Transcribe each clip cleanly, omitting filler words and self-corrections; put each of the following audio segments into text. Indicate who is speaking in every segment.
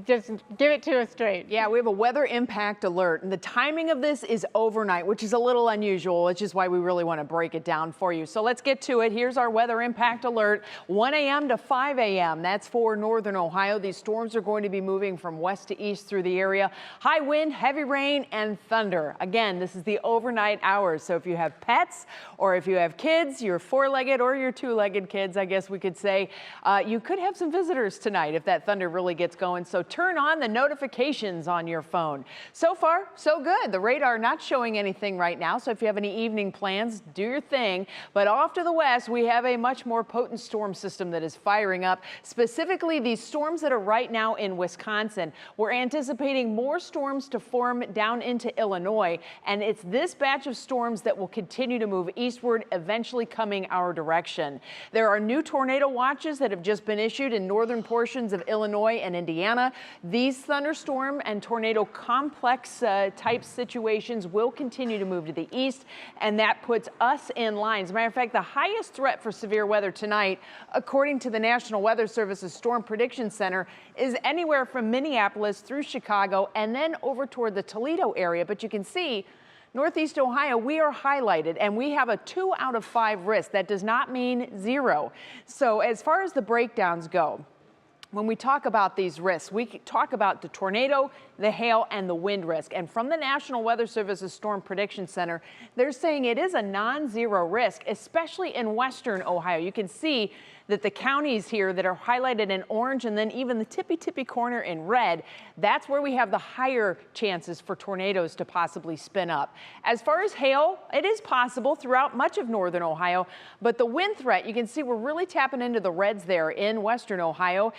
Speaker 1: Just give it to us straight.
Speaker 2: Yeah, we have a weather impact alert, and the timing of this is overnight, which is a little unusual, which is why we really want to break it down for you. So let's get to it. Here's our weather impact alert, 1 a.m. to 5 a.m. That's for northern Ohio. These storms are going to be moving from west to east through the area. High wind, heavy rain, and thunder. Again, this is the overnight hours. So if you have pets or if you have kids, your four-legged or your two-legged kids, I guess we could say, you could have some visitors tonight if that thunder really gets going. So turn on the notifications on your phone. So far, so good. The radar not showing anything right now. So if you have any evening plans, do your thing. But off to the west, we have a much more potent storm system that is firing up. Specifically, these storms that are right now in Wisconsin. We're anticipating more storms to form down into Illinois. And it's this batch of storms that will continue to move eastward, eventually coming our direction. There are new tornado watches that have just been issued in northern portions of Illinois and Indiana. These thunderstorm and tornado complex type situations will continue to move to the east, and that puts us in line. As a matter of fact, the highest threat for severe weather tonight, according to the National Weather Service's Storm Prediction Center, is anywhere from Minneapolis through Chicago and then over toward the Toledo area. But you can see Northeast Ohio, we are highlighted, and we have a 2 out of 5 risk. That does not mean 0. So as far as the breakdowns go, when we talk about these risks, we talk about the tornado, the hail, and the wind risk. And from the National Weather Service's Storm Prediction Center, they're saying it is a non-zero risk, especially in western Ohio. You can see that the counties here that are highlighted in orange and then even the tippy corner in red, that's where we have the higher chances for tornadoes to possibly spin up. As far as hail, it is possible throughout much of northern Ohio, but the wind threat, you can see we're really tapping into the reds there in western Ohio.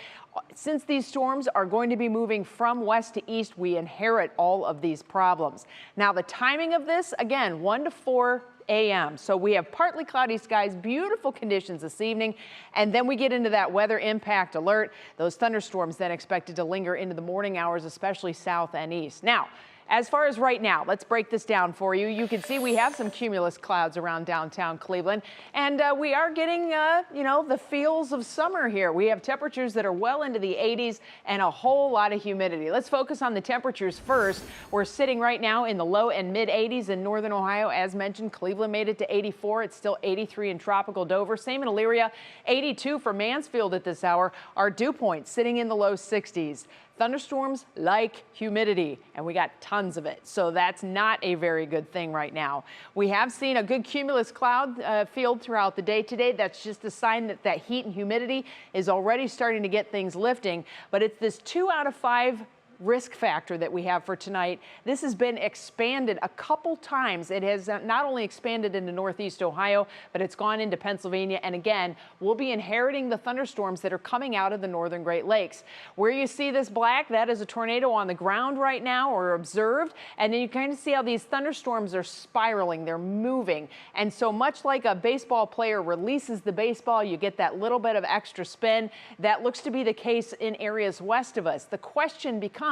Speaker 2: Since these storms are going to be moving from west to east, we inherit all of these problems. Now, the timing of this, again, 1 to 4 a.m. So we have partly cloudy skies, beautiful conditions this evening, and then we get into that weather impact alert. Those thunderstorms then expected to linger into the morning hours, especially south and east. Now, as far as right now, let's break this down for you. You can see we have some cumulus clouds around downtown Cleveland, and we are getting, the feels of summer here. We have temperatures that are well into the 80s and a whole lot of humidity. Let's focus on the temperatures first. We're sitting right now in the low and mid 80s in northern Ohio. As mentioned, Cleveland made it to 84. It's still 83 in tropical Dover. Same in Elyria, 82 for Mansfield at this hour. Our dew point sitting in the low 60s. Thunderstorms like humidity, and we got tons of it. So that's not a very good thing right now. We have seen a good cumulus cloud field throughout the day today. That's just a sign that that heat and humidity is already starting to get things lifting. But it's this 2 out of 5 risk factor that we have for tonight. This has been expanded a couple times. It has not only expanded into northeast Ohio, but it's gone into Pennsylvania. And again, we'll be inheriting the thunderstorms that are coming out of the northern Great Lakes. Where you see this black, that is a tornado on the ground right now or observed. And then you kind of see how these thunderstorms are spiraling, they're moving. And so much like a baseball player releases the baseball, you get that little bit of extra spin. That looks to be the case in areas west of us. The question becomes,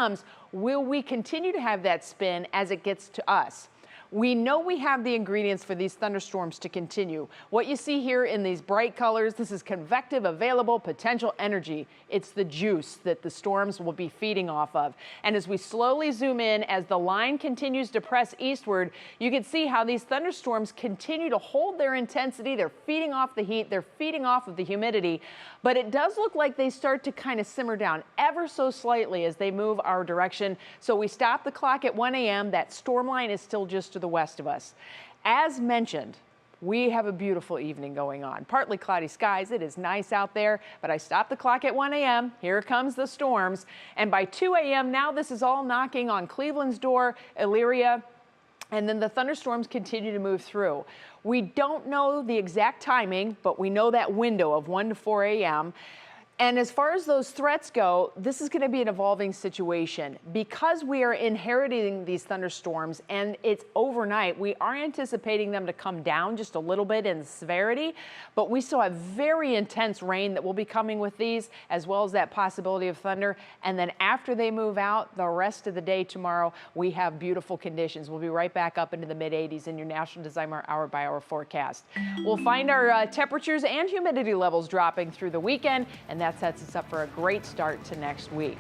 Speaker 2: will we continue to have that spin as it gets to us? We know we have the ingredients for these thunderstorms to continue. What you see here in these bright colors, this is convective available potential energy. It's the juice that the storms will be feeding off of. And as we slowly zoom in, as the line continues to press eastward, you can see how these thunderstorms continue to hold their intensity. They're feeding off the heat, they're feeding off of the humidity, but it does look like they start to kind of simmer down ever so slightly as they move our direction. So we stop the clock at 1 a.m. That storm line is still just to the west of us. As mentioned, we have a beautiful evening going on. Partly cloudy skies. It is nice out there, but I stopped the clock at 1 a.m. Here comes the storms. And by 2 a.m. now, this is all knocking on Cleveland's door, Elyria, and then the thunderstorms continue to move through. We don't know the exact timing, but we know that window of 1 to 4 a.m. And as far as those threats go, this is going to be an evolving situation. Because we are inheriting these thunderstorms and it's overnight, we are anticipating them to come down just a little bit in severity, but we still have very intense rain that will be coming with these, as well as that possibility of thunder. And then after they move out, the rest of the day tomorrow, we have beautiful conditions. We'll be right back up into the mid-80s in your National Designer hour-by-hour forecast. We'll find our temperatures and humidity levels dropping through the weekend, and that sets us up for a great start to next week.